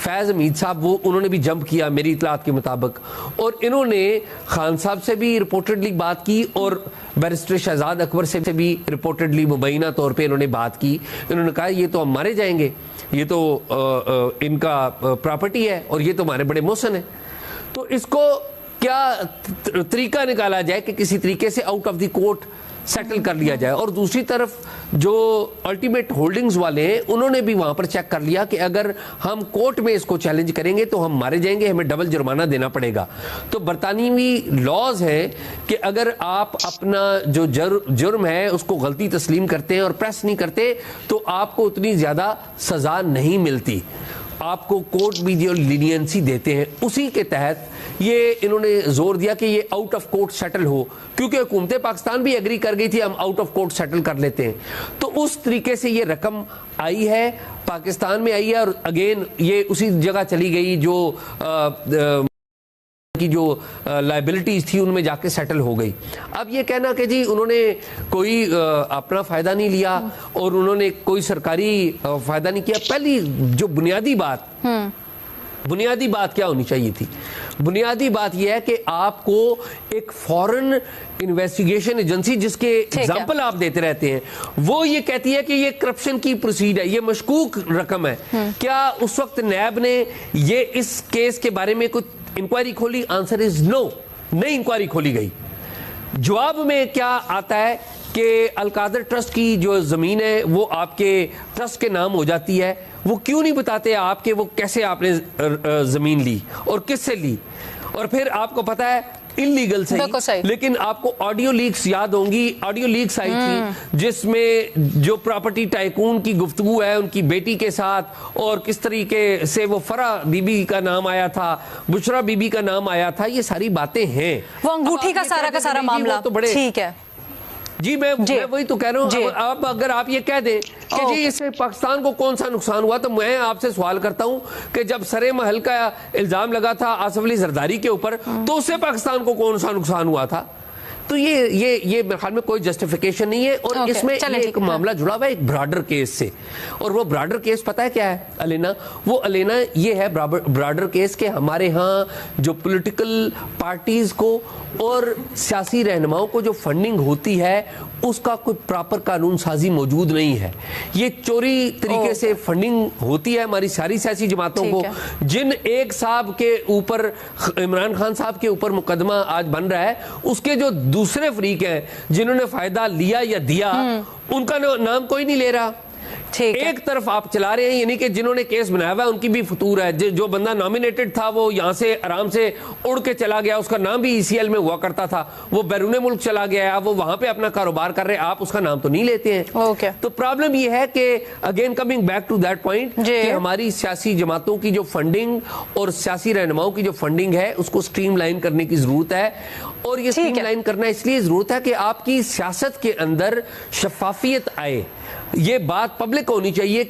فیض حمید صاحب وہ انہوں نے بھی جمپ کیا میری اطلاعات کے مطابق, اور انہوں نے خان صاحب سے بھی رپورٹڈلی بات کی اور بیرسٹر شہزاد اکبر سے بھی رپورٹڈلی مبینہ طور پہ انہوں نے بات کی. انہوں نے کہا یہ تو ہم مارے جائیں گے, یہ تو ان کا پراپرٹی ہے اور یہ تو ہمارے بڑے محسن ہیں. تو اس کو کیا طریقہ نکالا جائے کہ کسی طریقے سے out of the court settle کر لیا جائے. اور دوسری طرف جو الٹیمیٹ ہولڈنگز والے ہیں انہوں نے بھی وہاں پر چیک کر لیا کہ اگر ہم کورٹ میں اس کو چیلنج کریں گے تو ہم مارے جائیں گے, ہمیں ڈبل جرمانہ دینا پڑے گا. تو برطانوی لاز ہیں کہ اگر آپ اپنا جو جرم ہے اس کو غلطی تسلیم کرتے ہیں اور پریس نہیں کرتے تو آپ کو اتنی زیادہ سزا نہیں ملتی, آپ کو کورٹ بھی جو لینینسی دیتے ہیں اسی کے تحت یہ انہوں نے زور دیا کہ یہ آؤٹ آف کورٹ سیٹل ہو, کیونکہ حکومت پاکستان بھی ایگری کر گئی تھی ہم آؤٹ آف کورٹ سیٹل کر لیتے ہیں. تو اس طریقے سے یہ رقم آئی ہے, پاکستان میں آئی ہے, اور اگین یہ اسی جگہ چلی گئی جو کی جو لائبلٹیز تھی ان میں جا کے سیٹل ہو گئی. اب یہ کہنا کہ جی انہوں نے کوئی اپنا فائدہ نہیں لیا اور انہوں نے کوئی سرکاری فائدہ نہیں کیا, پہلی جو بنیادی بات کیا ہونی چاہیے تھی؟ بنیادی بات یہ ہے کہ آپ کو ایک فورن انویسٹیگیشن ایجنسی جس کے ایگزامپل آپ دیتے رہتے ہیں وہ یہ کہتی ہے کہ یہ کرپشن کی پروسیڈ ہے, یہ مشکوک رقم ہے, کیا اس وقت نیب نے یہ اس کیس کے بارے میں کچھ انکوائری کھولی؟ آنسر از نو, نہیں انکوائری کھولی گئی. جواب میں کیا آتا ہے کہ القادر ٹرسٹ کی جو زمین ہے وہ آپ کے ٹرسٹ کے نام ہو جاتی ہے. وہ کیوں نہیں بتاتے آپ کہ وہ کیسے آپ نے زمین لی اور کس سے لی, اور پھر آپ کو پتا ہے انلیگل صحیح, لیکن آپ کو آڈیو لیکس یاد ہوں گی, آڈیو لیکس آئی تھی جس میں جو پراپرٹی ٹائکون کی گفتگو ہے ان کی بیٹی کے ساتھ, اور کس طریقے سے وہ فرح بی بی کا نام آیا تھا, بشرا بی بی کا نام آیا تھا, یہ ساری باتیں ہیں. وہ انگوٹھی کا سارا معاملہ ٹھیک ہے جی, میں وہی تو کہہ رہا ہوں. اب اگر آپ یہ کہہ دیں کہ جی اس سے پاکستان کو کون سا نقصان ہوا, تو میں آپ سے سوال کرتا ہوں کہ جب سرے محل کا الزام لگا تھا آصف علی زرداری کے اوپر تو اس سے پاکستان کو کون سا نقصان ہوا تھا؟ تو یہ میرے خیال میں کوئی جسٹیفیکیشن نہیں ہے. اور اس میں ایک معاملہ جڑا ہوا ہے ایک براڈر کیس سے, اور وہ براڈر کیس پتہ ہے کیا ہے الینا؟ وہ الینا یہ ہے براڈر کیس کہ ہمارے ہاں جو پولیٹیکل پارٹیز کو اور سیاسی رہنماؤں کو جو فنڈنگ ہوتی ہے اس کا کوئی پراپر قانون سازی موجود نہیں ہے. یہ چوری طریقے سے فنڈنگ ہوتی ہے ہماری ساری سیاسی جماعتوں کو. جن ایک صاحب کے اوپر عمران خان صاحب کے اوپر مقدمہ آج بن رہا ہے, اس کے جو دوسرے فریق ہیں جنہوں نے فائدہ لیا یا دیا ان کا نام کوئی نہیں لے رہا. ایک طرف آپ چلا رہے ہیں, یعنی کہ جنہوں نے کیس بنایا ہوا ہے ان کی بھی فطور ہے. جو بندہ نامینیٹڈ تھا وہ یہاں سے آرام سے اڑ کے چلا گیا, اس کا نام بھی ECL میں ہوا کرتا تھا, وہ بیرون ملک چلا گیا ہے, وہ وہاں پہ اپنا کاروبار کر رہے ہیں, آپ اس کا نام تو نہیں لیتے ہیں. تو پرابلم یہ ہے کہ again coming back to that point کہ ہماری سیاسی جماعتوں کی جو فنڈنگ اور سیاسی رہنماؤں کی جو فنڈنگ ہے اس کو سٹریم لائن کرنے کی ضرورت ہے. اور یہ سٹریم لائن کرنا اس لیے ضرورت ہے کہ آپ کی سیاست کے اندر شفافیت آئے, یہ بات پبلک ہونی چاہیے.